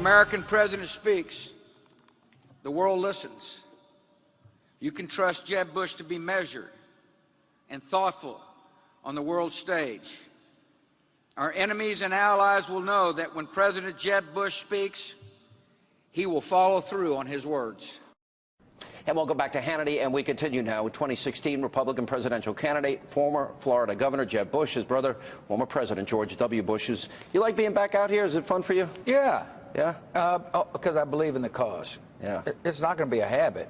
American president speaks, the world listens. You can trust Jeb Bush to be measured and thoughtful on the world stage. Our enemies and allies will know that when President Jeb Bush speaks, he will follow through on his words. And we'll go back to Hannity, and we continue now with 2016 Republican presidential candidate, former Florida Governor Jeb Bush, his brother, former President George W. Bush. You like being back out here? Is it fun for you? Yeah. Yeah? Because I believe in the cause. Yeah. It's not going to be a habit.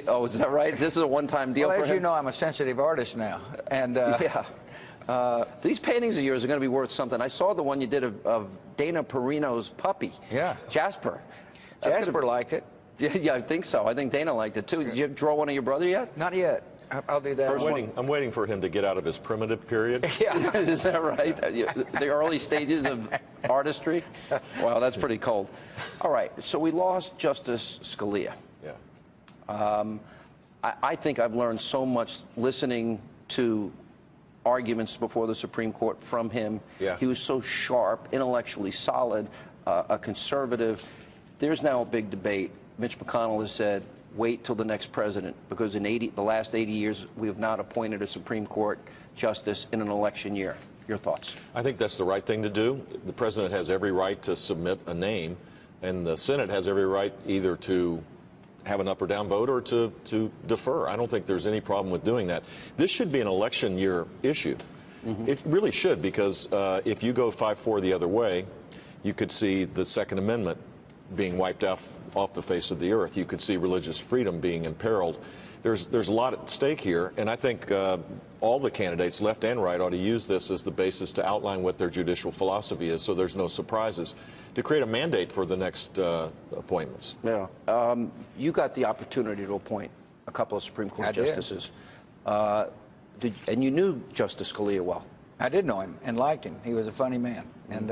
Oh, is that right? This is a one-time deal well, for as him? you know, I'm a sensitive artist now. And yeah. These paintings of yours are going to be worth something. I saw the one you did of Dana Perino's puppy. Yeah. Jasper. Jasper liked it. Yeah, I think so. I think Dana liked it, too. Did you draw one of your brother yet? Not yet. I'll do that. I'm waiting for him to get out of his primitive period. Yeah. Is that right? The early stages of artistry? Wow, that's pretty cold. All right, so we lost Justice Scalia. Yeah. I think I've learned so much listening to arguments before the Supreme Court from him. Yeah. He was so sharp, intellectually solid, a conservative. There's now a big debate. Mitch McConnell has said, wait till the next president, because in the last 80 years, we have not appointed a Supreme Court justice in an election year. Your thoughts? I think that's the right thing to do. The president has every right to submit a name, and the Senate has every right either to have an up or down vote or to defer. I don't think there's any problem with doing that. This should be an election year issue. Mm-hmm. It really should, because if you go 5-4 the other way, you could see the Second Amendment being wiped off the face of the earth. You could see religious freedom being imperiled. There's a lot at stake here, and I think all the candidates, left and right, ought to use this as the basis to outline what their judicial philosophy is, so there's no surprises, to create a mandate for the next appointments. Yeah. You got the opportunity to appoint a couple of Supreme Court justices. And you knew Justice Scalia well. I did know him and liked him. He was a funny man. And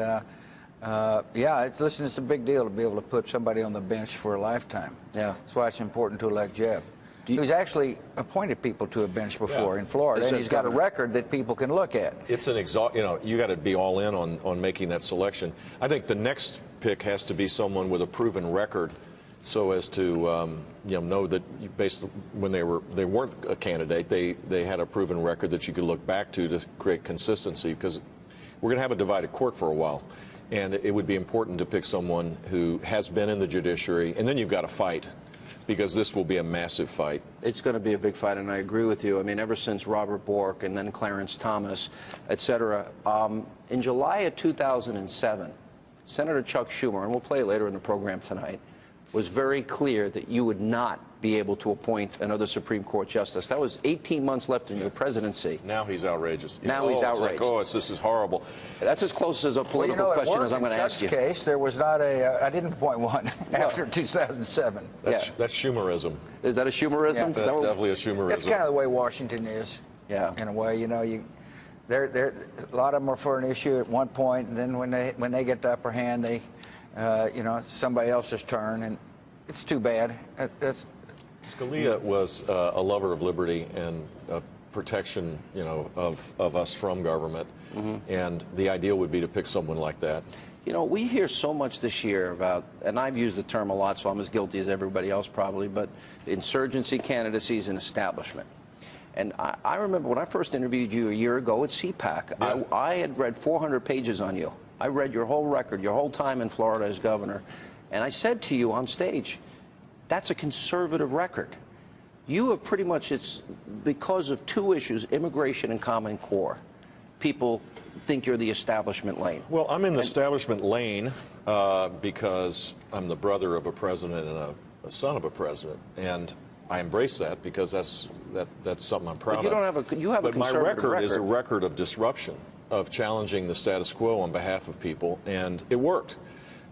yeah, listen, it's a big deal to be able to put somebody on the bench for a lifetime. Yeah. That's why it's important to elect Jeb. He's actually appointed people to a bench before in Florida, and he's got a record that people can look at. It's an you got to be all in on making that selection. I think the next pick has to be someone with a proven record, so as to know that when they weren't a candidate, they had a proven record that you could look back to create consistency, because we're going to have a divided court for a while. And it would be important to pick someone who has been in the judiciary, and then you've got to fight, because this will be a massive fight. It's going to be a big fight, and I agree with you. I mean, ever since Robert Bork and then Clarence Thomas, et cetera. In July of 2007, Senator Chuck Schumer, and we'll play it later in the program tonight, was very clear that you would not be able to appoint another Supreme Court justice. That was 18 months left in your presidency. Now he's outrageous. Now he's outrageous. Like, this is horrible. That's as close as a political question as I'm going to ask you. In Chuck's case, there was not I didn't appoint one after 2007. That's Schumerism. Is that a Schumerism? Yeah. That's definitely a Schumerism. That's kind of the way Washington is. Yeah. In a way, a lot of them are for an issue at one point, and then when they get the upper hand, it's somebody else's turn, and it's too bad. Scalia was a lover of liberty and protection, of us from government, and the ideal would be to pick someone like that. We hear so much this year about, and I've used the term a lot, so I'm as guilty as everybody else probably, but insurgency, candidacies, and establishment. And I remember when I first interviewed you a year ago at CPAC, yeah. I had read 400 pages on you. I read your whole record, your whole time in Florida as governor, and I said to you on stage, that's a conservative record. You have pretty much, it's because of two issues, immigration and Common Core. People think you're the establishment lane. Well, I'm in the establishment lane because I'm the brother of a president and a son of a president, and I embrace that because that's something I'm proud of. But you don't have a, you have a conservative record. But my record is a record of disruption, of challenging the status quo on behalf of people, and it worked.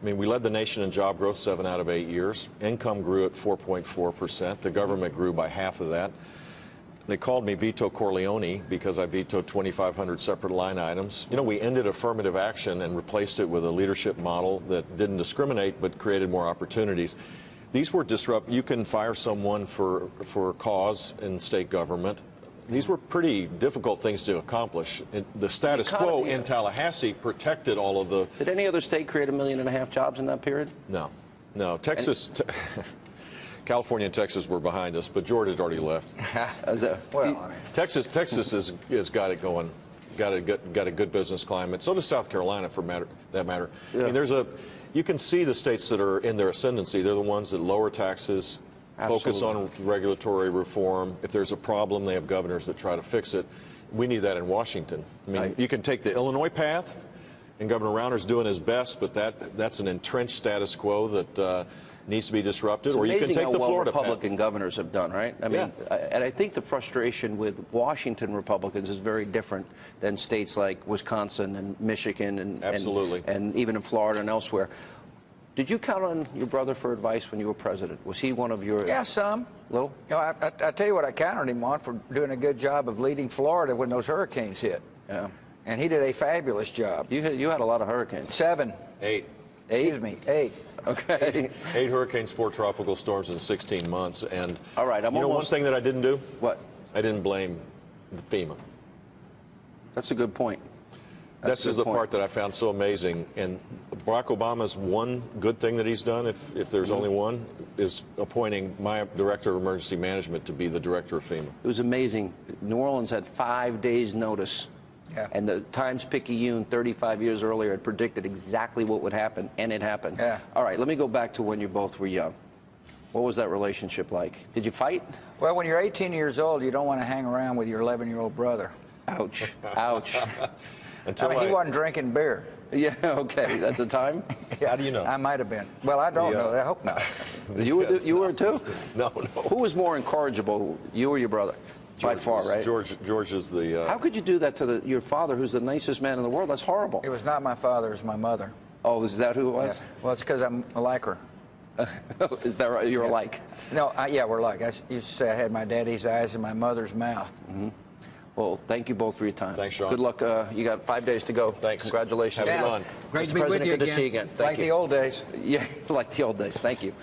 I mean, we led the nation in job growth 7 out of 8 years. Income grew at 4.4%. The government grew by half of that. They called me Veto Corleone because I vetoed 2,500 separate line items. We ended affirmative action and replaced it with a leadership model that didn't discriminate but created more opportunities. These were You can fire someone for a cause in state government. these were pretty difficult things to accomplish. The status quo in Tallahassee protected all of the... Did any other state create 1.5 million jobs in that period? No. No. Texas... California and Texas were behind us, but Georgia had already left. Texas has got it going, got a good business climate. So does South Carolina, for that matter. Yeah. I mean, you can see the states that are in their ascendancy. They're the ones that lower taxes, focus on regulatory reform. If there's a problem, they have governors that try to fix it. We need that in Washington. I mean, you can take the Illinois path, and Governor Rauner's doing his best, but that's an entrenched status quo that needs to be disrupted. Or you can take the Florida path. Republican governors have done, right? I mean, and I think the frustration with Washington Republicans is very different than states like Wisconsin and Michigan and even in Florida and elsewhere. Did you count on your brother for advice when you were president? Was he one of your... Yeah, some. Lou? You know, I tell you what I counted him on for doing a good job of leading Florida when those hurricanes hit. Yeah. And he did a fabulous job. You had a lot of hurricanes. 7. 8. Excuse me, 8. Okay. 8 hurricanes, 4 tropical storms in 16 months. And all right, you know one thing that I didn't do? What? I didn't blame FEMA. That's a good point. This is the part that I found so amazing. And Barack Obama's one good thing that he's done, if there's only one, is appointing my director of emergency management to be the director of FEMA. It was amazing. New Orleans had 5 days' notice. Yeah. And the Times-Picayune 35 years earlier had predicted exactly what would happen, and it happened. Yeah. All right, let me go back to when you both were young. What was that relationship like? Did you fight? Well, when you're 18 years old, you don't want to hang around with your 11-year-old brother. Ouch. Ouch. I mean, he wasn't drinking beer. Yeah, okay. That's the time? Yeah, how do you know? I might have been. Well, I don't know. I hope not. You were too? No. Who was more incorrigible, you or your brother? By far, right? George is the... How could you do that to your father, who's the nicest man in the world? That's horrible. It was not my father. It was my mother. Oh, is that who it was? Yeah. Well, it's because I'm like her. Is that right? You're alike? No, yeah, we're alike. I used to say I had my daddy's eyes and my mother's mouth. Mm-hmm. Well, thank you both for your time. Thanks, Sean. Good luck. You got 5 days to go. Thanks. Congratulations. Have fun. Great to be with you again. Good to see you again. Thank like you. the old days. Yeah, like the old days. Thank you.